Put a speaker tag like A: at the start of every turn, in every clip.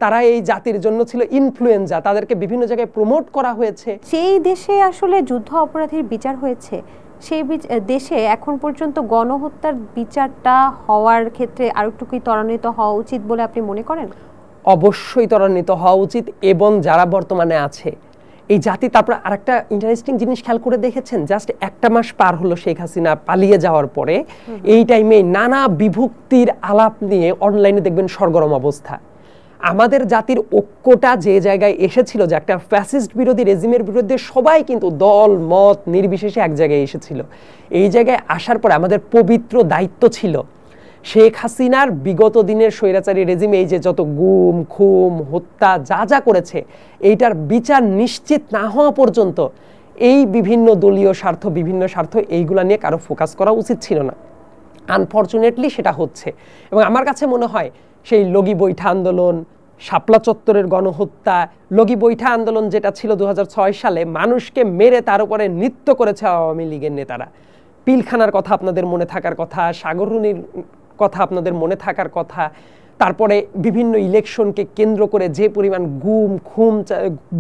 A: তারা এই জাতির জন্য ছিল ইনফ্লুয়েঞ্জা, তাদেরকে বিভিন্ন জায়গায় প্রমোট করা হয়েছে।
B: সেই দেশে আসলে যুদ্ধ অপরাধীর বিচার হয়েছে, সেই দেশে এখন পর্যন্ত গণহত্যার বিচারটা হওয়ার ক্ষেত্রে আরো একটু কি ত্বরান্বিত হওয়া উচিত বলে আপনি মনে করেন?
A: অবশ্যই ত্বরান্বিত হওয়া উচিত, এবং যারা বর্তমানে আছে এই জাতি। তারপর আরেকটা ইন্টারেস্টিং জিনিস খেয়াল করে দেখেছেন, জাস্ট একটা মাস পার হলো শেখ হাসিনা পালিয়ে যাওয়ার পরে, এই টাইমে নানা বিভক্তির আলাপ নিয়ে অনলাইনে দেখবেন সরগরম অবস্থা। আমাদের জাতির ঐক্যটা যে জায়গায় এসেছিল, যে একটা ফ্যাসিস্ট বিরোধী রেজিমের বিরুদ্ধে সবাই কিন্তু দল মত নির্বিশেষে এক জায়গায় এসেছিল। এই জায়গায় আসার পরে আমাদের পবিত্র দায়িত্ব ছিল শেখ হাসিনার বিগত দিনের স্বৈরাচারী রেজিমে এই যে যত গুম খুম হত্যা যা যা করেছে, এইটার বিচার নিশ্চিত না হওয়া পর্যন্ত এই বিভিন্ন দলীয় স্বার্থ, বিভিন্ন স্বার্থ, এইগুলা নিয়ে কারো ফোকাস করা উচিত ছিল না। আনফর্চুনেটলি সেটা হচ্ছে। এবং আমার কাছে মনে হয় সেই লগি বৈঠা আন্দোলন, শাপলা চত্বরের গণহত্যা, লগি বৈঠা আন্দোলন যেটা ছিল 2006 সালে, মানুষকে মেরে তার উপরে নৃত্য করেছে আওয়ামী লীগের নেতারা। পিলখানার কথা আপনাদের মনে থাকার কথা, সাগররুনির কথা আপনাদের মনে থাকার কথা। তারপরে বিভিন্ন ইলেকশনকে কেন্দ্র করে যে পরিমাণ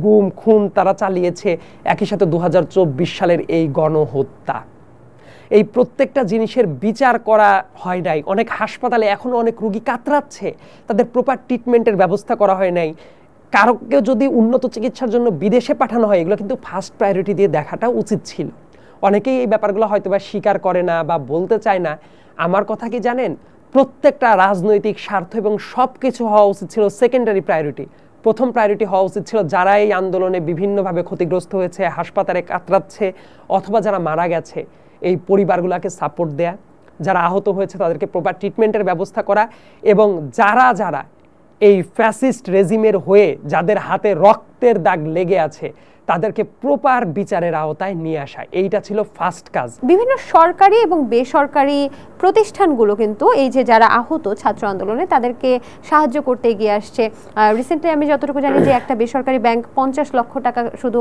A: গুম খুন তারা চালিয়েছে, একই সাথে 2024 সালের এই গণহত্যা, এই প্রত্যেকটা জিনিসের বিচার করা হয় নাই। অনেক হাসপাতালে এখনো অনেক রোগী কাতরাচ্ছে, তাদের প্রপার ট্রিটমেন্টের ব্যবস্থা করা হয় নাই। কারোকে যদি উন্নত চিকিৎসার জন্য বিদেশে পাঠানো হয়, এগুলো কিন্তু ফার্স্ট প্রায়োরিটি দিয়ে দেখাটা উচিত ছিল। অনেকেই এই ব্যাপারগুলো হয়তো বা স্বীকার করে না বা বলতে চায় না। আমার কথা কি জানেন, প্রত্যেকটা রাজনৈতিক স্বার্থ এবং সব কিছু হওয়া উচিত ছিল সেকেন্ডারি প্রায়োরিটি। প্রথম প্রায়োরিটি হওয়া উচিত ছিল যারা এই আন্দোলনে বিভিন্নভাবে ক্ষতিগ্রস্ত হয়েছে, হাসপাতালে কাতরাচ্ছে, অথবা যারা মারা গেছে, এই পরিবারগুলোকে সাপোর্ট দেয়া, যারা আহত হয়েছে তাদেরকে প্রপার ট্রিটমেন্টের ব্যবস্থা করা, এবং যারা যারা এই ফ্যাসিস্ট রেজিমের হয়ে যাদের হাতে রক্তের দাগ লেগে আছে তাদেরকে প্রপার বিচারের আওতায় নিয়ে আসা, এইটা ছিল ফার্স্ট কাজ।
B: বিভিন্ন সরকারি এবং বেসরকারি প্রতিষ্ঠানগুলো কিন্তু এই যে যারা আহত ছাত্র আন্দোলনে তাদেরকে সাহায্য করতে এগিয়ে আসছে। রিসেন্টলি আমি যতটুকু জানি যে একটা বেসরকারি ব্যাংক 50 লক্ষ টাকা শুধু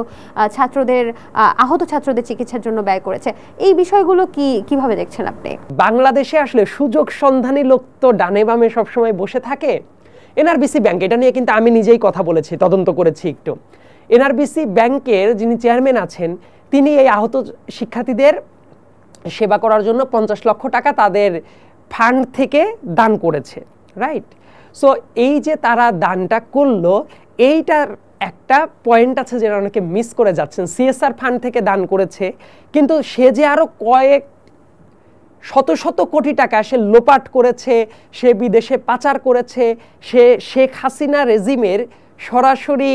B: আহত ছাত্রদের চিকিৎসার জন্য ব্যয় করেছে। এই বিষয়গুলো কিভাবে দেখছেন আপনি?
A: বাংলাদেশে আসলে সুযোগ সন্ধানী লোক তো ডানে বামে সবসময় বসে থাকে। এনআরবিসি ব্যাংক, এটা নিয়ে কিন্তু আমি নিজেই কথা বলেছি, তদন্ত করেছি একটু। এনআরবিসি ব্যাংকের যিনি চেয়ারম্যান আছেন, তিনি এই আহত শিক্ষার্থীদের সেবা করার জন্য 50 লক্ষ টাকা তাদের ফান্ড থেকে দান করেছে, রাইট? সো এই যে তারা দানটা করলো, এইটার একটা পয়েন্ট আছে যেটা অনেকে মিস করে যাচ্ছেন। সিএসআর ফান্ড থেকে দান করেছে, কিন্তু সে যে আরো কয়েক শত শত কোটি টাকা সে লোপাট করেছে, সে বিদেশে পাচার করেছে, সে শেখ হাসিনা রেজিমের সরাসরি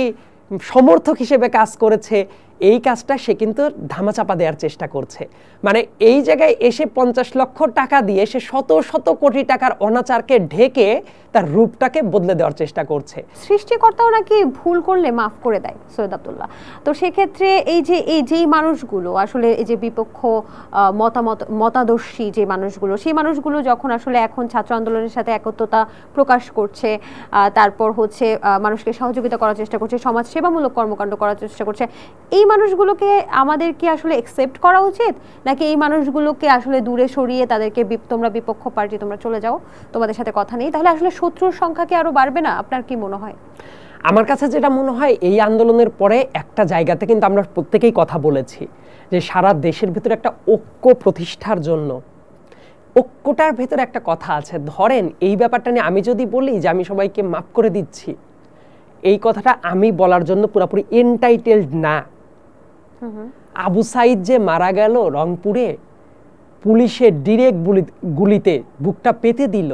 A: সমর্থক হিসেবে কাজ করেছে। এই কাজটা সে কিন্তু ধামাচাপা দেওয়ার চেষ্টা করছে। মানে এই জায়গায় এসে 50 লক্ষ টাকা দিয়ে সে শত শত কোটি টাকার অনাচারকে ঢেকে তার রূপটাকে বদলে দেওয়ার চেষ্টা করছে।
B: সৃষ্টিকর্তাও নাকি ভুল করলে মাফ করে দেয় সৈয়দ আব্দুল্লাহ। তো সেক্ষেত্রে যেই মানুষগুলো আসলে এই যে বিপক্ষ মতাদর্শী যে মানুষগুলো, সেই মানুষগুলো যখন আসলে এখন ছাত্র আন্দোলনের সাথে একত্রতা প্রকাশ করছে, তারপর হচ্ছে মানুষকে সহযোগিতা করার চেষ্টা করছে, সমাজ সেবামূলক কর্মকাণ্ড করার চেষ্টা করছে, এই মানুষগুলোকে আমাদের কি আসলে অ্যাকসেপ্ট করা উচিত, নাকি এই মানুষগুলোকে আসলে দূরে সরিয়ে তাদেরকে তোমরা বিপক্ষ পার্টি, তোমরা চলে যাও, তোমাদের সাথে কথা নেই, তাহলে আসলে শত্রুর সংখ্যা কি আরো বাড়বে না? আপনার কি মনে হয়?
A: আমার কাছে যেটা মনে হয়, এই আন্দোলনের পরে একটা জায়গাতে কিন্তু আমরা প্রত্যেকেই কথা বলেছি যে সারা দেশের ভিতরে একটা ঐক্য প্রতিষ্ঠার জন্য, ঐক্যটার ভেতরে একটা কথা আছে। ধরেন এই ব্যাপারটা নিয়ে আমি যদি বলি যে আমি সবাইকে মাফ করে দিচ্ছি, এই কথাটা আমি বলার জন্য পুরোপুরি এনটাইটেলড না। আবু সাইদ যে মারা গেল রংপুরে, পুলিশের ডিরেক্ট গুলিতে বুকটা পেতে দিল,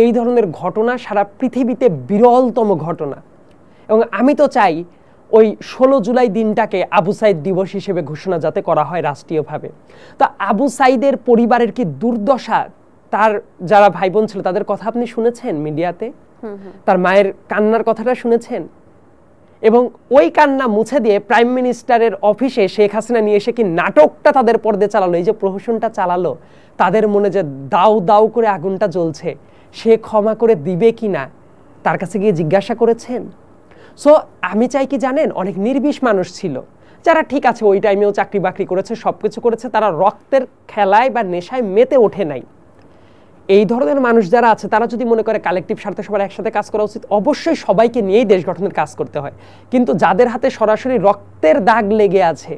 A: এই ধরনের ঘটনা সারা পৃথিবীতে বিরলতম ঘটনা। এবং আমি তো চাই ওই 16 জুলাই দিনটাকে আবু সাইদ দিবস হিসেবে ঘোষণা যাতে করা হয় রাষ্ট্রীয়ভাবে। তো আবু সাইদের পরিবারের কি দুর্দশা, তার যারা ভাই বোন ছিল তাদের কথা আপনি শুনেছেন মিডিয়াতে, তার মায়ের কান্নার কথাটা শুনেছেন, এবং ওই কান্না মুছে দিয়ে প্রাইম মিনিস্টারের অফিসে শেখ হাসিনা নিয়ে এসে কি নাটকটা তাদের পর্দে চালালো, এই যে প্রহসনটা চালালো, তাদের মনে যে দাউ দাউ করে আগুনটা জ্বলছে, সে ক্ষমা করে দিবে কি না তার কাছে গিয়ে জিজ্ঞাসা করেছেন? সো আমি চাই কি জানেন, অনেক নির্বিষ মানুষ ছিল যারা ঠিক আছে ওই টাইমেও চাকরি বাকরি করেছে, সবকিছু করেছে, তারা রক্তের খেলায় বা নেশায় মেতে ওঠে নাই। এই ধরনের মানুষ যারা আছে তারা যদি মনে করে কালেকটিভ স্বার্থে সবার একসাথে কাজ করা উচিত, অবশ্যই সবাইকে নিয়েই দেশ গঠনের কাজ করতে হয়। কিন্তু যাদের হাতে সরাসরি রক্তের দাগ লেগে আছে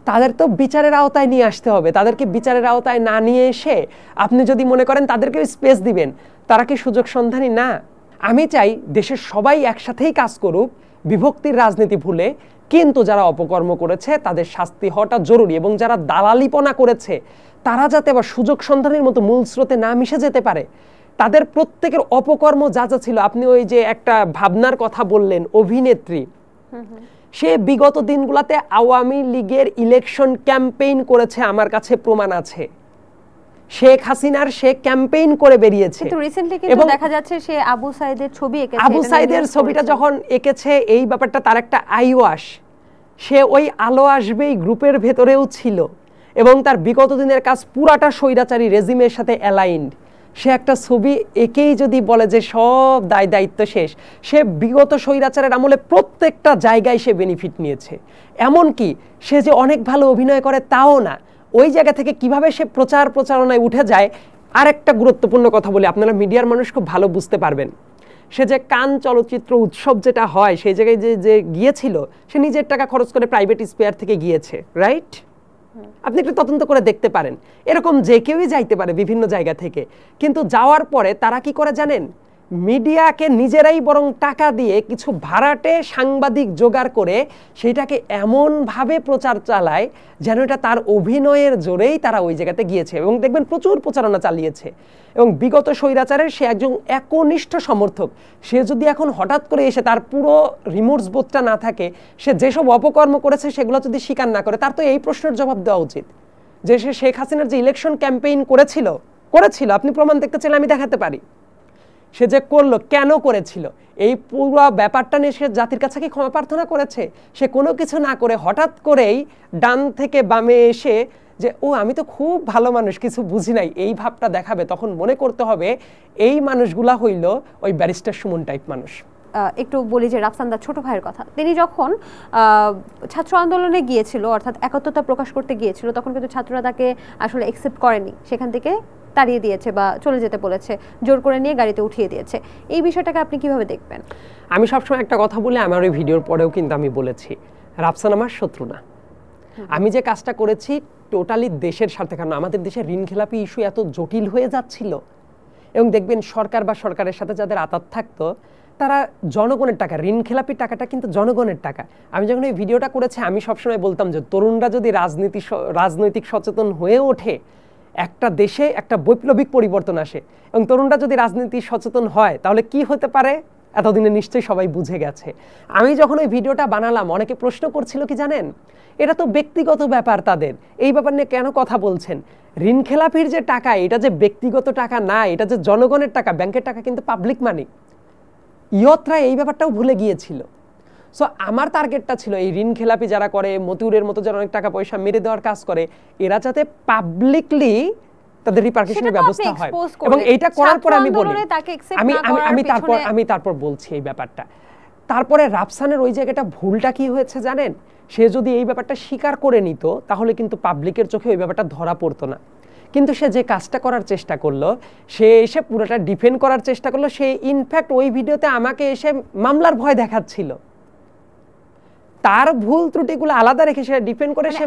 A: তাদের তো বিচারের আওতায় নিয়ে আসতে হবে। তাদেরকে বিচারের আওতায় না নিয়ে এসে আপনি যদি মনে করেন তাদেরকে স্পেস দিবেন, তারা কি সুযোগ সন্ধানী না? আমি চাই দেশের সবাই একসাথেই কাজ করুক, বিভক্তির রাজনীতি ভুলে, কিন্তু যারা অপকর্ম করেছে তাদের শাস্তি হওয়াটা জরুরি, এবং যারা দালালিপনা করেছে তারা যাতে আবার সুযোগ সন্ধানের মতো মূল স্রোতে না মিশে যেতে পারে। তাদের প্রত্যেকের অপকর্ম যা যা ছিল, আপনি ওই যে একটা ভাবনার কথা বললেন অভিনেত্রী, সে বিগত দিনগুলোতে আওয়ামী লীগের ইলেকশন ক্যাম্পেইন করেছে, আমার কাছে প্রমাণ আছে। শেখ হাসিনার সে ক্যাম্পেইন করে বেরিয়েছে,
B: কিন্তু রিসেন্টলি কিন্তু দেখা যাচ্ছে সে আবু সাইদের ছবি এঁকেছে।
A: আবু সাইদের ছবিটা যখন এঁকেছে এই ব্যাপারটা তার একটা আইওয়াশ, সে ওই আলো আসবেই গ্রুপের ভেতরেও ছিল, এবং তার বিগত দিনের কাজ পুরাটা স্বৈরাচারী রেজিমের সাথে অ্যালাইন্ড। সে একটা ছবি একেই যদি বলে যে সব দায় দায়িত্ব শেষ, সে বিগত স্বৈরাচারের আমলে প্রত্যেকটা জায়গায় সে বেনিফিট নিয়েছে। এমনকি সে যে অনেক ভালো অভিনয় করে তাও না, ওই জায়গা থেকে কিভাবে সে প্রচারণায় উঠে যায়। আর একটা গুরুত্বপূর্ণ কথা বলি, আপনারা মিডিয়ার মানুষ খুব ভালো বুঝতে পারবেন। সে যে কান চলচ্চিত্র উৎসব যেটা হয় সেই জায়গায় যে গিয়েছিল, সে নিজের টাকা খরচ করে প্রাইভেট স্পেয়ার থেকে গিয়েছে, রাইট? আপনি একটু তদন্ত করে দেখতে পারেন, এরকম যে কেউই যাইতে পারে বিভিন্ন জায়গা থেকে। কিন্তু যাওয়ার পরে তারা কি করে জানেন? মিডিয়াকে নিজেরাই বরং টাকা দিয়ে কিছু ভাড়াটে সাংবাদিক জোগাড় করে সেটাকে এমনভাবে প্রচার চালায় যেন এটা তার অভিনয়ের জোরেই তারা ওই জায়গাতে গিয়েছে, এবং দেখবেন প্রচুর প্রচারণা চালিয়েছে। এবং বিগত স্বৈরাচারের সে একজন একনিষ্ঠ সমর্থক। সে যদি এখন হঠাৎ করে এসে তার পুরো রিমোর্স বোধটা না থাকে, সে যেসব অপকর্ম করেছে সেগুলো যদি স্বীকার না করে, তার তো এই প্রশ্নের জবাব দেওয়া উচিত যে সে শেখ হাসিনার যে ইলেকশন ক্যাম্পেইন করেছিল, আপনি প্রমাণ দেখতে চাইলে আমি দেখাতে পারি। সে যে করলো, কেন করেছিল, এই পুরো ব্যাপারটা নিয়ে সে জাতির কাছে কি ক্ষমা প্রার্থনা করেছে? সে কোনো কিছু না করে হঠাৎ করেই ডান থেকে বামে এসে যে ও আমি তো খুব ভালো মানুষ, কিছু বুঝি নাই, এই ভাবটা দেখাবে। তখন মনে করতে হবে এই মানুষগুলা হইল ওই ব্যারিস্টার সুমন টাইপ মানুষ।
B: একটু বলি যে রাফসানদার ছোট ভাইয়ের কথা, তিনি যখন ছাত্র আন্দোলনে গিয়েছিল, অর্থাৎ একাত্মতা প্রকাশ করতে গিয়েছিল, তখন কিন্তু ছাত্ররা তাকে আসলে অ্যাকসেপ্ট করেনি, সেখান থেকে তাড়িয়ে দিয়েছে বা চলে যেতে বলেছে, জোর করে নিয়ে গাড়িতে উঠিয়ে দিয়েছে। এই বিষয়টাকে আপনি কিভাবে দেখবেন?
A: আমি সবসময় একটা কথা বলি, আমার ওই ভিডিওর পরেও কিন্তু আমি বলেছি, রাফসান আমার শত্রু না। আমি যে কাজটা করেছি টোটালি দেশের স্বার্থে, কারণ আমাদের দেশের ঋণ খেলাপি ইস্যু এত জটিল হয়ে যাচ্ছিল, এবং দেখবেন সরকার বা সরকারের সাথে যাদের আতাত থাকতো তারা জনগণের টাকা, ঋণ খেলাপি টাকাটা কিন্তু জনগণের টাকা। আমি যখন এই ভিডিওটা করেছি আমি সবসময় বলতাম যে তরুণরা যদি রাজনৈতিক সচেতন হয়ে ওঠে, একটা দেশে একটা বৈপ্লবিক পরিবর্তন আসে। এবং তরুণরা যদি রাজনীতি সচেতন হয় তাহলে কি হতে পারে এতদিনে নিশ্চয়ই সবাই বুঝে গেছে। আমি যখন ওই ভিডিওটা বানালাম অনেকে প্রশ্ন করছিল কি জানেন, এটা তো ব্যক্তিগত ব্যাপার তাদের, এই ব্যাপার নিয়ে কেন কথা বলছেন? ঋণ খেলাপির যে টাকা, এটা যে ব্যক্তিগত টাকা না, এটা যে জনগণের টাকা, ব্যাংকের টাকা কিন্তু পাবলিক মানি। ইয়তরা এই ব্যাপারটাও ভুলে গিয়েছিল। সো আমার টার্গেটটা ছিল এই ঋণ খেলাপি যারা করে, মতিউরের মতো যারা অনেক টাকা পয়সা মেরে দেওয়ার কাজ করে, এরা যাতে পাবলিকলি তাদের রিপারকেশনের ব্যবস্থা হয়। এবং এইটা করার পর আমি বলি, আমি তারপর বলছি এই ব্যাপারটা। তারপরে রাফসানের ওই জায়গাটা ভুলটা কি হয়েছে জানেন? সে যদি এই ব্যাপারটা স্বীকার করে নিত তাহলে কিন্তু পাবলিকের চোখে ওই ব্যাপারটা ধরা পড়তো না। কিন্তু সে যে কাজটা করার চেষ্টা করলো, সে এসে পুরোটা ডিফেন্ড করার চেষ্টা করলো। সে ইনফ্যাক্ট ওই ভিডিওতে আমাকে এসে মামলার ভয় দেখাচ্ছিল। তার ভুল ত্রুটিগুলো আলাদা রেখে সে ডিফেন্ড করে সে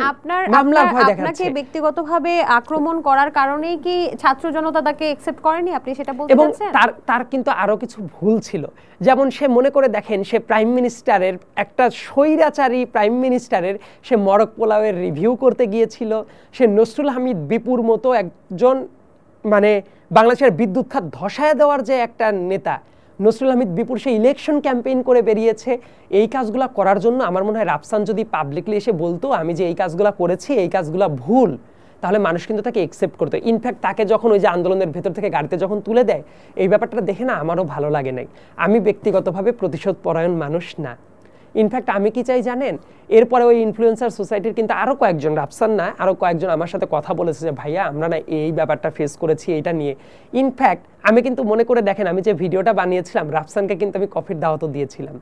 A: মামলার ভয় দেখাচ্ছে।
B: আপনাকে ব্যক্তিগতভাবে আক্রমণ করার কারণেই কি ছাত্র জনতা তাকে অ্যাকসেপ্ট করেনি, আপনি সেটা বলতে চাচ্ছেন?
A: এবং তার কিন্তু আরো কিছু ভুল ছিল। যেমন সে মনে করে দেখেন, সে প্রাইম মিনিস্টারের, একটা স্বৈরাচারী প্রাইম মিনিস্টারের সে মরক পোলাওয়ের রিভিউ করতে গিয়েছিল। সে নসরুল হামিদ বিপুর মতো একজন, মানে বাংলাদেশের বিদ্যুৎ খাত ধসায় দেওয়ার যে একটা নেতা, নসরুল হামিদ বিপুর সে ইলেকশন ক্যাম্পেইন করে বেরিয়েছে। এই কাজগুলো করার জন্য আমার মনে হয় রাফসান যদি পাবলিকলি এসে বলতো আমি যে এই কাজগুলো করেছি, এই কাজগুলো ভুল, তাহলে মানুষ কিন্তু তাকে অ্যাকসেপ্ট করতো। ইনফ্যাক্ট তাকে যখন ওই যে আন্দোলনের ভেতর থেকে গাড়িতে যখন তুলে দেয়, এই ব্যাপারটা দেখে না আমারও ভালো লাগে নাই। আমি ব্যক্তিগতভাবে প্রতিশোধ পরায়ণ মানুষ না। ইনফ্যাক্ট আমি কি চাই জানেন, এরপরে ওই ইনফ্লুয়েন্সার সোসাইটির কিন্তু আরো কয়েকজন, রাফসান না আরো কয়েকজন আমার সাথে কথা বলেছে যে ভাইয়া আমরা না এই ব্যাপারটা ফেস করেছি এইটা নিয়ে। ইনফ্যাক্ট আমি কিন্তু মনে করে দেখেন, আমি যে ভিডিওটা বানিয়েছিলাম রাফসানকে কিন্তু আমি কফির দাওয়াতও দিয়েছিলাম।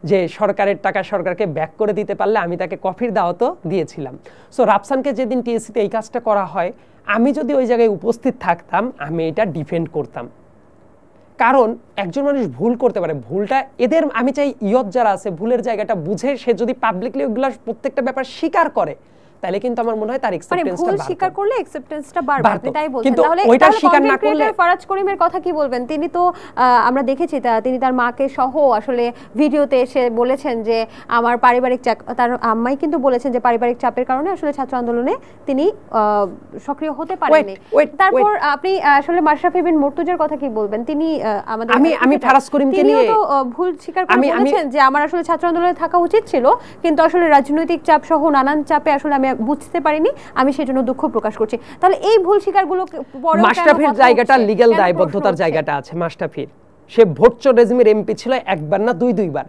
A: যে সরকারের টাকা সরকারকে ব্যাক করে দিতে পারলে আমি তাকে কফির দাওয়াতও দিয়েছিলাম। সো রাফসানকে যেদিন টিএসসিতে এই কাজটা করা হয়, আমি যদি ওই জায়গায় উপস্থিত থাকতাম আমি এটা ডিফেন্ড করতাম। কারণ একজন মানুষ ভুল করতে পারে, ভুলটা এদের আমি চাই ইয়ত যারা আছে ভুলের জায়গাটা বুঝে সে যদি পাবলিকলি ওগুলা প্রত্যেকটা ব্যাপার স্বীকার করে তাহলে কিন্তু আমার মনে হয় তার
B: অ্যাকসেপ্টেন্সটা বাড়বে। ভুল স্বীকার করলে অ্যাকসেপ্টেন্সটা বাড়বে, আপনি তাই বলছেন।
A: তাহলে ওইটা স্বীকার না করলে
B: ফারাজ করিমের কথা কি বলবেন? তিনি তো আমরা দেখেছি তিনি তার মাকে সহ আসলে ভিডিওতে এসে বলেছেন যে আমার পারিবারিক চাপ, তার আম্মাই কিন্তু বলেছেন যে পারিবারিক চাপের কারণে আসলে ছাত্র আন্দোলনে তিনি সক্রিয় হতে পারেননি। তারপর আপনি আসলে মাশরাফি বিন মুর্তজার কথা কি বলবেন? তিনি আমাদের
A: আমি ফারাজ করিমকে নিয়ে
B: তো ভুল স্বীকার করে বলেছেন যে আমার আসলে ছাত্র আন্দোলনে থাকা উচিত ছিল, কিন্তু আসলে রাজনৈতিক চাপ সহ নানান চাপে আসলে আমি বুঝতে পারিনি, আমি সেজন্য দুঃখ প্রকাশ করছি। তাহলে এই ভুল স্বীকারগুলো
A: মাশরাফির জায়গাটা লিগ্যাল দায়বদ্ধতার জায়গাটা আছে। মাশরাফির সে ভোটচোর রেজিমের এমপি ছিল একবার না দুইবার।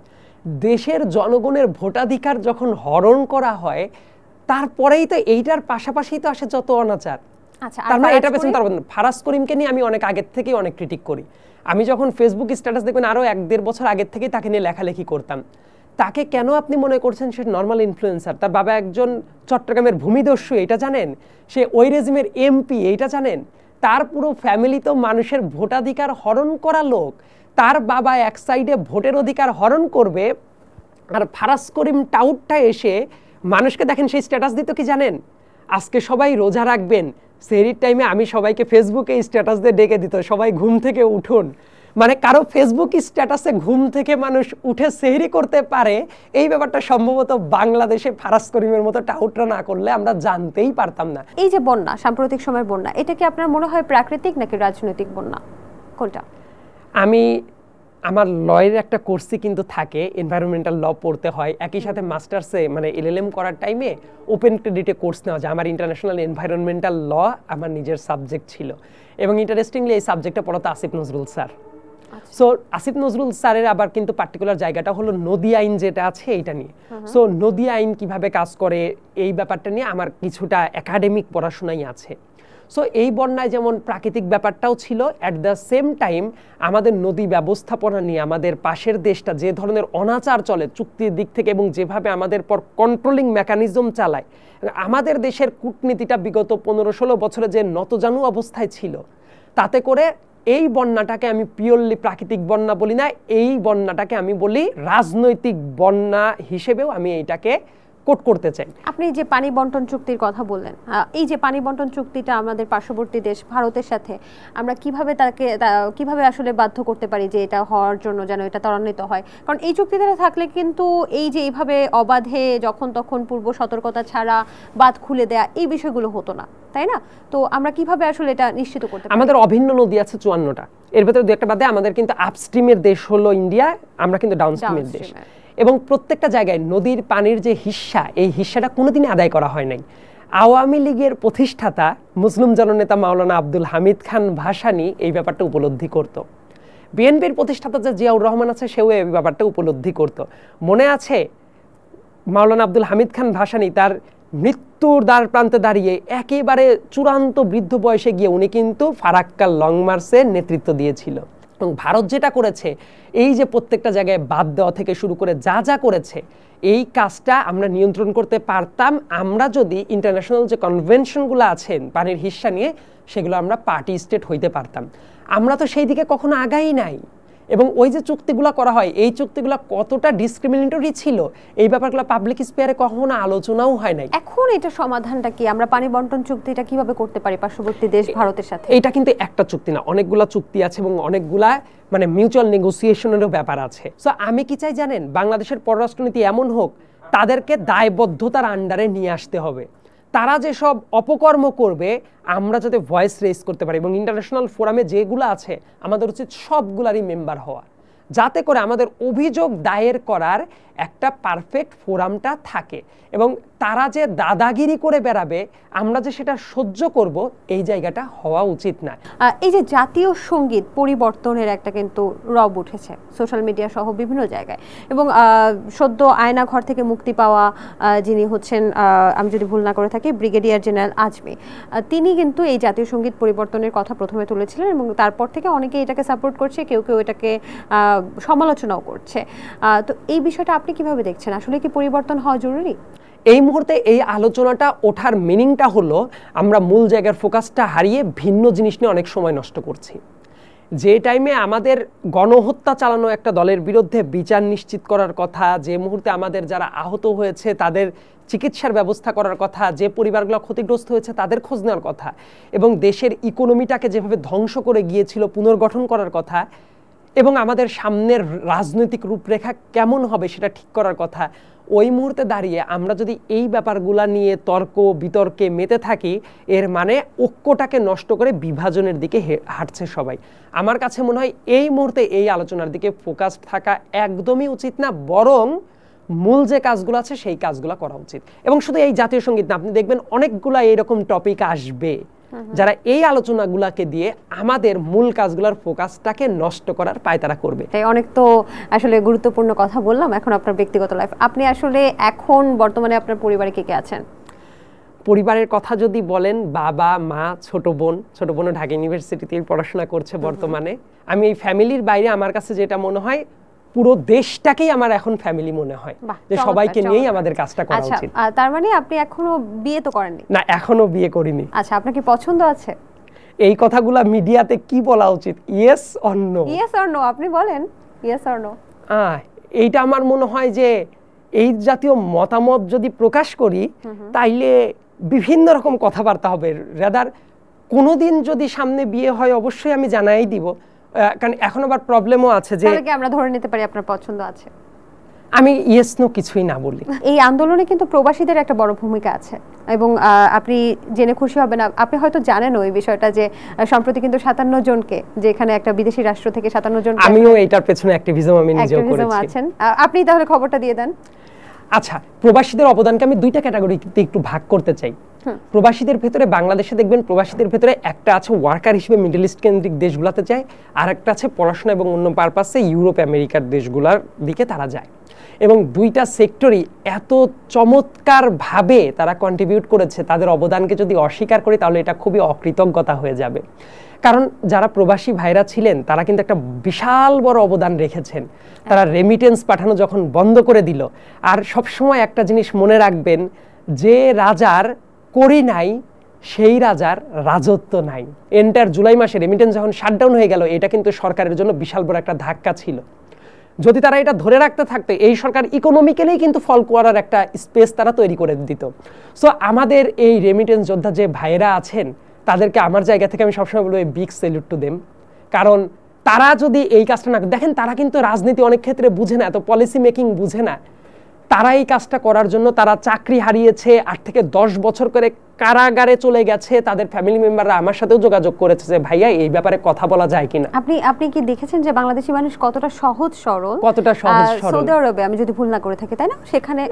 A: দেশের জনগণের ভোটাধিকার যখন হরণ করা হয় তারপরেই তো এইটার পাশাপাশি তো আসে যত অনাচার। তার মানে এটা পেছনে তার ফারাজ করিমকে নিয়ে আমি অনেক আগের থেকেই অনেক ক্রিটিক করি। আমি যখন ফেসবুক স্ট্যাটাস দেখবেন আরো 1-1.5 বছর আগের থেকেই তাকে নিয়ে লেখালেখি করতাম। তাকে কেন আপনি মনে করছেন সে নর্মাল ইনফ্লুয়েন্সার? তার বাবা একজন চট্টগ্রামের ভূমিদস্যু, এটা জানেন? সে ওই রেজিমের এমপি, এইটা জানেন? তার পুরো ফ্যামিলি তো মানুষের ভোটাধিকার হরণ করা লোক। তার বাবা এক সাইডে ভোটের অধিকার হরণ করবে, আর ফারাজ করিম টাউটটা এসে মানুষকে দেখেন সেই স্ট্যাটাস দিত কি জানেন? আজকে সবাই রোজা রাখবেন, সেহরির টাইমে আমি সবাইকে ফেসবুকে স্ট্যাটাস দিয়ে ডেকে দিত সবাই ঘুম থেকে উঠুন। মানে কারো ফেসবুক স্ট্যাটাসে ঘুম থেকে মানুষ উঠে সেহরি করতে পারে, এই ব্যাপারটা সম্ভবত বাংলাদেশে ফারাজ করিমের মতো টাউটরা না করলে আমরা জানতেই পারতাম না।
B: এই যে বন্যা, সাম্প্রতিক সময়ের বন্যা, এটা কি আপনার মনে হয় প্রাকৃতিক নাকি রাজনৈতিক বন্যা, কোনটা?
A: আমি আমার লয়ের একটা কোর্সই কিন্তু থাকে, এনভায়রনমেন্টাল ল পড়তে হয়, একই সাথে মাস্টার্সে মানে এলএলএম করার টাইমে ওপেন ক্রেডিটে কোর্স নেওয়া যায়। আমার ইন্টারন্যাশনাল এনভায়রনমেন্টাল ল আমার নিজের সাবজেক্ট ছিল, এবং ইন্টারেস্টিংলি এই সাবজেক্টটা পড়াতো আসিফ নজরুল স্যার। সো আসিফ নজরুল স্যারের আবার কিন্তু পার্টিকুলার জায়গাটা হলো নদী আইন যেটা আছে এইটা নিয়ে। সো নদী আইন কিভাবে কাজ করে এই ব্যাপারটা নিয়ে আমার কিছুটা একাডেমিক পড়াশোনাই আছে। সো এই বন্যায় যেমন প্রাকৃতিক ব্যাপারটাও ছিল, অ্যাট দ্য সেম টাইম আমাদের নদী ব্যবস্থাপনা নিয়ে আমাদের পাশের দেশটা যে ধরনের অনাচার চলে চুক্তির দিক থেকে, এবং যেভাবে আমাদের পর কন্ট্রোলিং মেকানিজম চালায়, আমাদের দেশের কূটনীতিটা বিগত 15-16 বছরে যে নতজানু অবস্থায় ছিল, তাতে করে এই বন্যাটাকে আমি পিওরলি প্রাকৃতিক বন্যা বলি না, এই বন্যাটাকে আমি বলি রাজনৈতিক বন্যা হিসেবেও আমি এইটাকে কোট করতে চাই।
B: আপনি যে পানি বন্টন চুক্তির কথা বললেন, এই যে পানি বন্টন চুক্তিটা আমাদের পার্শ্ববর্তী দেশ ভারতের সাথে আমরা কিভাবে আসলে বাধ্য করতে পারি যে এটা হওয়ার জন্য যেন এটা ত্বরান্বিত হয়? কারণ এই চুক্তিটা থাকলে কিন্তু এই যে এইভাবে অবাধে যখন তখন পূর্ব সতর্কতা ছাড়া বাঁধ খুলে দেয়া এই বিষয়গুলো হতো না, তাই না? তো আমরা কিভাবে আসলে এটা নিশ্চিত করতে পারি?
A: আমাদের অভিন্ন নদী আছে 54টা, এর ভেতরে দু একটা বাদে আমাদের কিন্তু আপস্ট্রিমের দেশ হলো ইন্ডিয়া, আমরা কিন্তু ডাউনস্ট্রিমের দেশ, এবং প্রত্যেকটা জায়গায় নদীর পানির যে হিস্সা, এই হিস্সাটা কোনোদিনই আদায় করা হয় নাই। আওয়ামী লীগের প্রতিষ্ঠাতা মুসলিম জননেতা মাওলানা আব্দুল হামিদ খান ভাসানী এই ব্যাপারটা উপলব্ধি করত। বিএনপির প্রতিষ্ঠাতা যে জিয়াউর রহমান আছে সেও এই ব্যাপারটা উপলব্ধি করত। মনে আছে মাওলানা আব্দুল হামিদ খান ভাসানী তার মৃত্যুর দ্বার প্রান্তে দাঁড়িয়ে একেবারে চূড়ান্ত বৃদ্ধ বয়সে গিয়ে উনি কিন্তু ফারাক্কা লং মার্চের নেতৃত্ব দিয়েছিল। এবং ভারত যেটা করেছে, এই যে প্রত্যেকটা জায়গায় বাদ দেওয়া থেকে শুরু করে যা যা করেছে, এই কাজটা আমরা নিয়ন্ত্রণ করতে পারতাম আমরা যদি ইন্টারন্যাশনাল যে কনভেনশনগুলো আছেন পানির হিস্সা নিয়ে, সেগুলো আমরা পার্টি স্টেট হইতে পারতাম। আমরা তো সেই দিকে কখনো আগাই নাই। এবং ওই যে চুক্তিগুলো করা হয়, এই চুক্তিগুলো কতটা ডিসক্রিমিনেটরি ছিল এই ব্যাপারগুলো পাবলিক স্পেয়ারে কখনো আলোচনাও হয় নাই।
B: এখন এটা সমাধানটা কি? আমরা পানি বন্টন চুক্তিটা কিভাবে করতে পারি পার্শ্ববর্তী দেশ ভারতের সাথে?
A: এটা কিন্তু একটা চুক্তি না, অনেকগুলা চুক্তি আছে এবং অনেকগুলা মানে মিউচুয়াল নেগোসিয়েশনেরও ব্যাপার আছে। সো আমি কি চাই জানেন, বাংলাদেশের পররাষ্ট্রনীতি এমন হোক তাদেরকে দায়বদ্ধতার আন্ডারে নিয়ে আসতে হবে। তারা যেসব অপকর্ম করবে আমরা যাতে ভয়েস রেজ করতে পারি, এবং ইন্টারন্যাশনাল ফোরামে যেগুলো আছে আমাদের উচিত সবগুলারই মেম্বার হওয়া, যাতে করে আমাদের অভিযোগ দায়ের করার একটা পারফেক্ট ফোরামটা থাকে। এবং তারা যে দাদাগিরি করে বেড়াবে, আমরা যে সেটা সহ্য করব, এই জায়গাটা হওয়া উচিত না।
B: এই যে জাতীয় সঙ্গীত পরিবর্তনের একটা কিন্তু রব উঠেছে সোশ্যাল মিডিয়া সহ বিভিন্ন জায়গায়, এবং সদ্য আয়না ঘর থেকে মুক্তি পাওয়া যিনি হচ্ছেন, আমি যদি ভুল না করে থাকি, ব্রিগেডিয়ার জেনারেল আজমি, তিনি কিন্তু এই জাতীয় সঙ্গীত পরিবর্তনের কথা প্রথমে তুলেছিলেন এবং তারপর থেকে অনেকে এটাকে সাপোর্ট করছে, কেউ কেউ এটাকে সমালোচনাও করছে। তো এই বিষয়টা আপনি কিভাবে দেখছেন? আসলে কি পরিবর্তন হওয়া জরুরি?
A: এই মুহূর্তে এই আলোচনাটা ওঠার মিনিংটা হলো আমরা মূল জায়গার ফোকাসটা হারিয়ে ভিন্ন জিনিস নিয়ে অনেক সময় নষ্ট করছি। যে টাইমে আমাদের গণহত্যা চালানো একটা দলের বিরুদ্ধে বিচার নিশ্চিত করার কথা, যে মুহূর্তে আমাদের যারা আহত হয়েছে তাদের চিকিৎসার ব্যবস্থা করার কথা, যে পরিবারগুলো ক্ষতিগ্রস্ত হয়েছে তাদের খোঁজ নেওয়ার কথা, এবং দেশের ইকোনমিটাকে যেভাবে ধ্বংস করে গিয়েছিল পুনর্গঠন করার কথা, এবং আমাদের সামনের রাজনৈতিক রূপরেখা কেমন হবে সেটা ঠিক করার কথা, ওই মুহূর্তে দাঁড়িয়ে আমরা যদি এই ব্যাপারগুলা নিয়ে তর্ক বিতর্কে মেতে থাকি, এর মানে ঐক্যটাকে নষ্ট করে বিভাজনের দিকে হাঁটছে সবাই। আমার কাছে মনে হয় এই মুহূর্তে এই আলোচনার দিকে ফোকাসড থাকা একদমই উচিত না, বরং মূল যে কাজগুলো আছে সেই কাজগুলো করা উচিত। এবং শুধু এই জাতীয় সঙ্গীত না, আপনি দেখবেন অনেকগুলা এইরকম টপিক আসবে যারা এই আলোচনাগুলোকে দিয়ে আমাদের মূল কাজগুলোর ফোকাসটাকে নষ্ট করার পায়তারা করবে।
B: তাই অনেক তো আসলে গুরুত্বপূর্ণ কথা বললাম। এখন আপনার ব্যক্তিগত লাইফ, আপনি আসলে এখন বর্তমানে আপনার পরিবারে কে কে আছেন?
A: পরিবারের কথা যদি বলেন, বাবা, মা, ছোট বোনও ঢাকা ইউনিভার্সিটিতে পড়াশোনা করছে বর্তমানে। আমি এই ফ্যামিলির বাইরে আমার কাছে যেটা মনে হয়, পুরো দেশটাকেই আমার এখন ফ্যামিলি মনে হয়, যে সবাইকে নিয়েই আমাদের কাজটা করা উচিত।
B: তার মানে আপনি এখনো বিয়ে তো করেননি?
A: না, এখনো বিয়ে করিনি।
B: আচ্ছা, আপনার কি পছন্দ আছে?
A: এই কথাগুলা মিডিয়াতে কি বলা উচিত? Yes or no?
B: Yes or no আপনি বলেন, ইয়েস অর নো।
A: এইটা আমার মনে হয় যে এই জাতীয় মতামত যদি প্রকাশ করি তাইলে বিভিন্ন রকম কথাবার্তা হবে। রাদার কোনোদিন যদি সামনে বিয়ে হয় অবশ্যই আমি জানাই দিব, কারণ এখন আবার প্রবলেমও আছে যে
B: আমরা ধরে নিতে পারি আপনার পছন্দ আছে।
A: আমি ইয়েস নো কিছুই না বলি।
B: এই আন্দোলনে কিন্তু প্রবাসীদের একটা বড় ভূমিকা আছে, এবং আপনি জেনে খুশি হবেন, আপনি হয়তো জানেন ওই বিষয়টা, যে সম্প্রতি কিন্তু 57 জনকে, যে এখানে একটা বিদেশি রাষ্ট্র থেকে 57 জন,
A: আমিও এটার পেছনে অ্যাক্টিভিজম আমি নিজেও করেছি।
B: আছেন আপনি, তাহলে খবরটা দিয়ে দেন।
A: আচ্ছা, প্রবাসীদের অবদানকে আমি দুইটা ক্যাটাগরিতে একটু ভাগ করতে চাই। প্রবাসীদের ভেতরে বাংলাদেশে দেখবেন প্রবাসীদের ভেতরে একটা আছে ওয়ার্কার হিসেবে মিডল ইস্ট কেন্দ্রিক দেশগুলোতে যায়, আর একটা আছে পড়াশোনা এবং অন্য পারপাসে ইউরোপ আমেরিকার দেশগুলোর দিকে তারা যায়। এবং দুইটা সেক্টরই এত চমৎকারভাবে তারা কন্ট্রিবিউট করেছে, তাদের অবদানকে যদি অস্বীকার করি তাহলে এটা খুবই অকৃতজ্ঞতা হয়ে যাবে। কারণ যারা প্রবাসী ভাইরা ছিলেন তারা কিন্তু একটা বিশাল বড় অবদান রেখেছেন। তারা রেমিটেন্স পাঠানো যখন বন্ধ করে দিল, আর সবসময় একটা জিনিস মনে রাখবেন, যে রাজার করি নাই সেই রাজার রাজত্ব নাই। এন্টার জুলাই মাসে রেমিটেন্স যখন শাটডাউন হয়ে গেল, এটা কিন্তু সরকারের জন্য বিশাল বড় একটা ধাক্কা ছিল। যদি তারা এটা ধরে রাখতে থাকতো, এই সরকার ইকোনমিক্যালি কিন্তু ফল করার একটা স্পেস তারা তৈরি করে দিত। সো আমাদের এই রেমিটেন্স যোদ্ধা যে ভাইয়েরা আছেন, তাদেরকে আমার জায়গা থেকে আমি সবসময় বলবো বিগ স্যালুট টু দেম। কারণ তারা যদি এই কাজটা না, দেখেন তারা কিন্তু রাজনীতি অনেক ক্ষেত্রে বুঝে না, এত পলিসি মেকিং বুঝে না, তারা এই কাজটা করার জন্য তারা চাকরি হারিয়েছে, 8 থেকে 10 বছর করে কারাগারে চলে গেছে। তাদের ফ্যামিলি মেম্বাররা আমার সাথেও যোগাযোগ করেছে যে ভাইয়া এই ব্যাপারে কথা বলা যায় কিনা।
B: আপনি কি দেখেছেন যে বাংলাদেশি মানুষ কতটা সহজ সরল? সৌদি আরবে, আমি যদি ভুল না করে থাকি, তাই না? সেখানে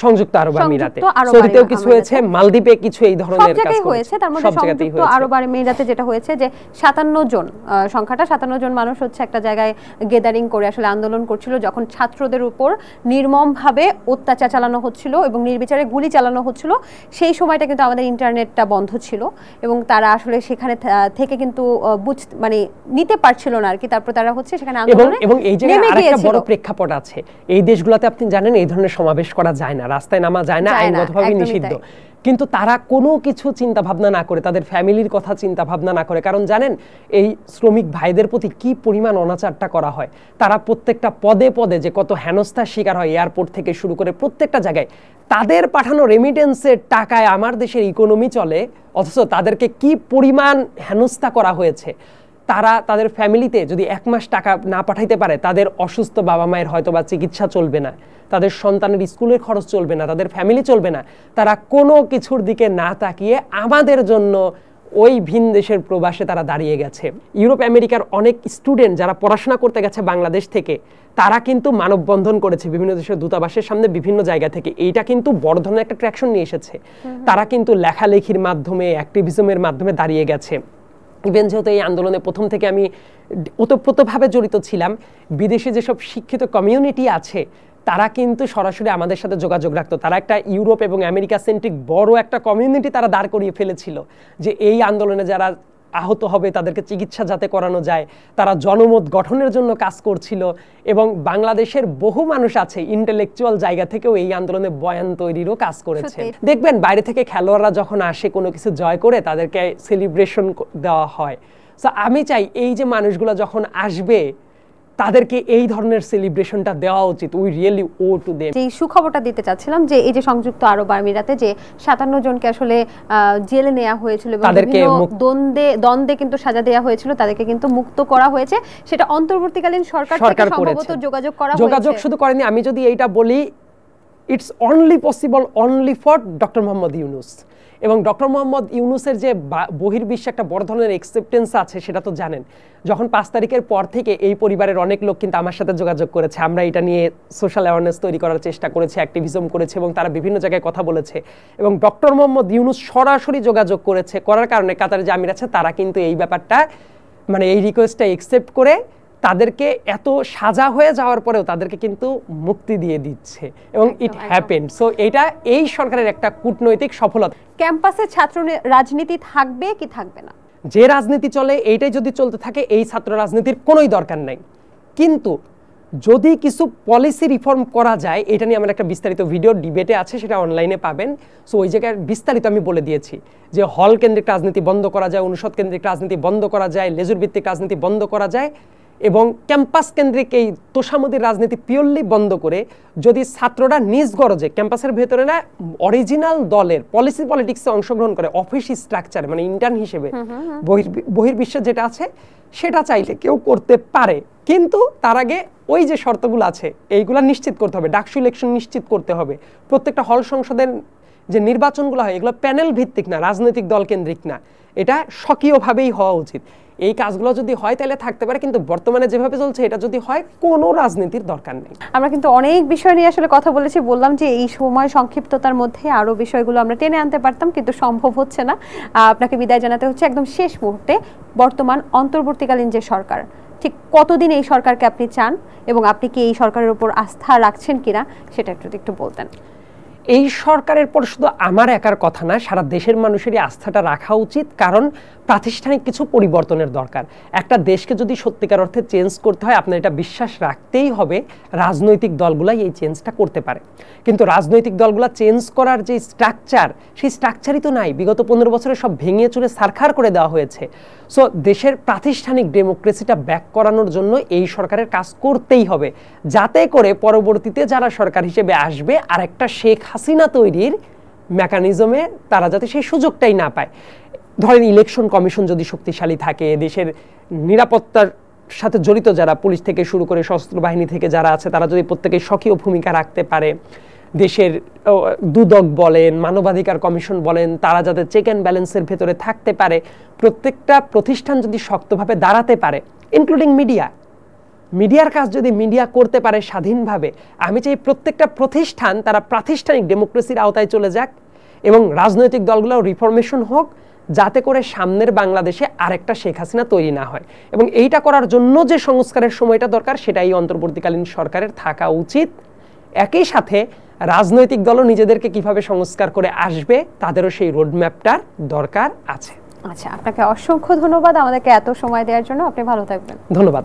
B: সংযুক্ত আরব আমিরাতে, সৌদিতেও কিছু হয়েছে, মালদ্বীপে কিছু এই ধরনের কাজ হয়েছে। তার মধ্যে সংযুক্ত আরব আমিরাতে যেটা হয়েছে যে 57 জন, সংখ্যাটা 57 জন মানুষ হচ্ছে একটা জায়গায় গেদারিং করে আসলে আন্দোলন করছিল, যখন ছাত্রদের উপর নির্মমভাবে অত্যাচার চালানো হচ্ছিল এবং নির্বিচারে গুলি চালানো হচ্ছিল। সেই সময়টা কিন্তু আমাদের ইন্টারনেটটা বন্ধ ছিল এবং তারা আসলে সেখানে থেকে কিন্তু মানে নিতে পারছিল না আর কি। তারপর তারা হচ্ছে সেখানে আন্দোলনে
A: এবং এই জায়গায় আরেকটা বড় প্রেক্ষাপট আছে, এই দেশগুলোতে আপনি জানেন এই ধরনের সমাবেশ করা যায় না, রাস্তায় নামা যায় না, আইনগতভাবে নিষিদ্ধ। কিন্তু তারা কোনো কিছু চিন্তা ভাবনা না করে, তাদের ফ্যামিলির কথা চিন্তা ভাবনা না করে, কারণ জানেন এই শ্রমিক ভাইদের প্রতি কি পরিমাণ অনাচারটা করা হয়। তারা প্রত্যেকটা পদে পদে যে কত হেনস্থার শিকার হয়, এয়ারপোর্ট থেকে শুরু করে প্রত্যেকটা জায়গায় তাদের পাঠানো রেমিটেন্সের টাকায় আমার দেশের ইকোনমি চলে, অথচ তাদেরকে কি পরিমাণ হেনস্থা করা হয়েছে। তারা তাদের ফ্যামিলিতে যদি 1 মাস টাকা না পাঠাইতে পারে, তাদের অসুস্থ বাবা মায়ের হয়তো বা চিকিৎসা চলবে না, তাদের সন্তানের স্কুলের খরচ চলবে না, তাদের ফ্যামিলি চলবে না। তারা কোনো কিছুর দিকে না তাকিয়ে আমাদের জন্য ওই ভিন দেশের প্রবাসে তারা দাঁড়িয়ে গেছে। ইউরোপ আমেরিকার অনেক স্টুডেন্ট যারা পড়াশোনা করতে গেছে বাংলাদেশ থেকে, তারা কিন্তু মানববন্ধন করেছে বিভিন্ন দেশের দূতাবাসের সামনে বিভিন্ন জায়গা থেকে। এইটা কিন্তু বড় ধরনের একটা ট্র্যাকশন নিয়ে এসেছে। তারা কিন্তু লেখালেখির মাধ্যমে, অ্যাক্টিভিজমের মাধ্যমে দাঁড়িয়ে গেছে। ইভেন যেহেতু এই আন্দোলনে প্রথম থেকে আমি ওতপ্রোতভাবে জড়িত ছিলাম, বিদেশে যেসব শিক্ষিত কমিউনিটি আছে তারা কিন্তু সরাসরি আমাদের সাথে যোগাযোগ রাখতো। তারা একটা ইউরোপ এবং আমেরিকা সেন্ট্রিক বড় একটা কমিউনিটি তারা দাঁড় করিয়ে ফেলেছিল, যে এই আন্দোলনে যারা আহত হবে তাদেরকে চিকিৎসা যাতে করানো যায়, তারা জনমত গঠনের জন্য কাজ করছিল। এবং বাংলাদেশের বহু মানুষ আছে ইন্টেলেকচুয়াল জায়গা থেকেও এই আন্দোলনে বয়ান তৈরিরও কাজ করেছে। দেখবেন বাইরে থেকে খেলোয়াড়রা যখন আসে কোনো কিছু জয় করে তাদেরকে সেলিব্রেশন দেওয়া হয়। সো আমি চাই এই যে মানুষগুলো যখন আসবে তাদেরকে এই ধরনের সেলিব্রেশনটা দেওয়া উচিত। We really owe to them.
B: যে সুখবরটা দিতে চাচ্ছিলাম যে এই যে সংযুক্ত আরব আমিরাতে যে 57 জনকে আসলে জেলে নেওয়া হয়েছিল এবং দ্বন্দ্বে কিন্তু সাজা দেওয়া হয়েছিল, তাদেরকে কিন্তু মুক্ত করা হয়েছে। সেটা অন্তর্বর্তীকালীন সরকার থেকে সম্ভবত যোগাযোগ করা হয়েছে।
A: যোগাযোগ শুধু করেনি, আমি যদি এইটা বলি, it's only possible only for doctor Mohammad Yunus. এবং ডক্টর মোহাম্মদ ইউনূসের যে বহির্বিশ্বে একটা বড় ধরনের অ্যাকসেপ্টেন্স আছে সেটা তো জানেন। যখন 5 তারিখের পর থেকে এই পরিবারের অনেক লোক কিন্তু আমার সাথে যোগাযোগ করেছে, আমরা এটা নিয়ে সোশ্যাল অ্যাওয়ারনেস তৈরি করার চেষ্টা করেছি, অ্যাক্টিভিজম করেছে এবং তারা বিভিন্ন জায়গায় কথা বলেছে। এবং ডক্টর মোহাম্মদ ইউনূস সরাসরি যোগাযোগ করার কারণে কাতারে যে আমির আছে তারা কিন্তু এই ব্যাপারটা, মানে এই রিকোয়েস্টটা অ্যাকসেপ্ট করে তাদেরকে এত সাজা হয়ে যাওয়ার পরেও তাদেরকে কিন্তু মুক্তি দিয়ে দিচ্ছে এবং ইট হ্যাপেন্ড। সো এটা এই সরকারের একটা কূটনৈতিক সফলতা।
B: ক্যাম্পাসে ছাত্র রাজনীতি থাকবে কি থাকবে না?
A: যে রাজনীতি চলে এইটাই যদি চলতে থাকে, এই ছাত্র রাজনীতির কোনোই দরকার নাই। কিন্তু যদি কিছু পলিসি রিফর্ম করা যায়, এটা নিয়ে আমার একটা বিস্তারিত ভিডিও ডিবেটে আছে, সেটা অনলাইনে পাবেন। সো ওই জায়গায় বিস্তারিত আমি বলে দিয়েছি যে হল কেন্দ্রিক রাজনীতি বন্ধ করা যায়, অনুষদ কেন্দ্রিক রাজনীতি বন্ধ করা যায়, লেজুর ভিত্তিক রাজনীতি বন্ধ করা যায় এবং ক্যাম্পাস কেন্দ্রিক এই তোষামোদীর রাজনীতি পিওরলি বন্ধ করে যদি ছাত্ররা নিজ গরজে ক্যাম্পাসের ভেতরে না অরিজিনাল দলের পলিটিক্সে অংশগ্রহণ করে, অফিস স্ট্রাকচারে মানে ইন্টার্ন হিসেবে বহির্বিশ্বে যেটা আছে সেটা চাইলে কেউ করতে পারে। কিন্তু তার আগে ওই যে শর্তগুলো আছে এইগুলা নিশ্চিত করতে হবে। ডাকসু ইলেকশন নিশ্চিত করতে হবে। প্রত্যেকটা হল সংসদের যে নির্বাচনগুলো হয় এগুলো প্যানেল ভিত্তিক না, রাজনৈতিক দল কেন্দ্রিক না, এটা স্বকীয়ভাবেই হওয়া উচিত। এই কাজগুলো যদি হয় তাহলে থাকতে পারে, কিন্তু বর্তমানে যেভাবে চলছে এটা যদি হয় কোনো রাজনীতির দরকার নেই।
B: আমরা কিন্তু অনেক বিষয় নিয়ে আসলে কথা বলেছি, বললাম যে এই সময় সংক্ষিপ্ততার মধ্যে আরো বিষয়গুলো আমরা টেনে আনতে পারতাম, কিন্তু সম্ভব হচ্ছে না। আপনাকে বিদায় জানাতে হচ্ছে একদম শেষ মুহূর্তে। বর্তমান অন্তর্বর্তীকালীন যে সরকার, ঠিক কতদিন এই সরকারকে আপনি চান এবং আপনি কি এই সরকারের উপর আস্থা রাখছেন কিনা সেটা একটু বলতেন।
A: এই সরকারের পর শুধু আমার একার কথা না, সারা দেশের মানুষেরই আস্থাটা রাখা উচিত, কারণ প্রাতিষ্ঠানিক কিছু পরিবর্তনের দরকার। একটা দেশকে যদি সত্যিকার অর্থে চেঞ্জ করতে হয়, আপনার এটা বিশ্বাস রাখতেই হবে রাজনৈতিক দলগুলাই এই চেঞ্জটা করতে পারে। কিন্তু রাজনৈতিক দলগুলা চেঞ্জ করার যে স্ট্রাকচার, সেই স্ট্রাকচারই তো নাই। বিগত 15 বছরে সব ভেঙে চুরে সারখার করে দেওয়া হয়েছে। সো দেশের প্রাতিষ্ঠানিক ডেমোক্রেসিটা ব্যাক করানোর জন্য এই সরকারের কাজ করতেই হবে, যাতে করে পরবর্তীতে যারা সরকার হিসেবে আসবে আর একটা শেখ হাসিনা তৈরির মেকানিজমে তারা যাতে সেই সুযোগটাই না পায়। ধরেন ইলেকশন কমিশন যদি শক্তিশালী থাকে, দেশের নিরাপত্তার সাথে জড়িত যারা পুলিশ থেকে শুরু করে সশস্ত্র বাহিনী থেকে যারা আছে তারা যদি প্রত্যেকে সক্রিয় ভূমিকা রাখতে পারে, দেশের দুদক বলেন, মানবাধিকার কমিশন বলেন, তারা যাতে চেক অ্যান্ড ব্যালেন্সের ভেতরে থাকতে পারে, প্রত্যেকটা প্রতিষ্ঠান যদি শক্তভাবে দাঁড়াতে পারে, ইনক্লুডিং মিডিয়ার কাজ যদি মিডিয়া করতে পারে স্বাধীনভাবে, আমি চাই প্রত্যেকটা প্রতিষ্ঠান তারা প্রাতিষ্ঠানিক ডেমোক্রেসির আওতায় চলে যাক এবং রাজনৈতিক দলগুলোও রিফরমেশন হোক, যাতে করে সামনের বাংলাদেশে আরেকটা শেখ হাসিনা তৈরি না হয়। এবং এইটা করার জন্য যে সংস্কারের সময়টা দরকার সেটাই অন্তর্বর্তীকালীন সরকারের থাকা উচিত। একই সাথে রাজনৈতিক দলও নিজেদেরকে কিভাবে সংস্কার করে আসবে তাদেরও সেই রোডম্যাপটার দরকার আছে।
B: আচ্ছা, আপনাকে অসংখ্য ধন্যবাদ আমাদেরকে এত সময় দেওয়ার জন্য। আপনি ভালো থাকবেন।
A: ধন্যবাদ।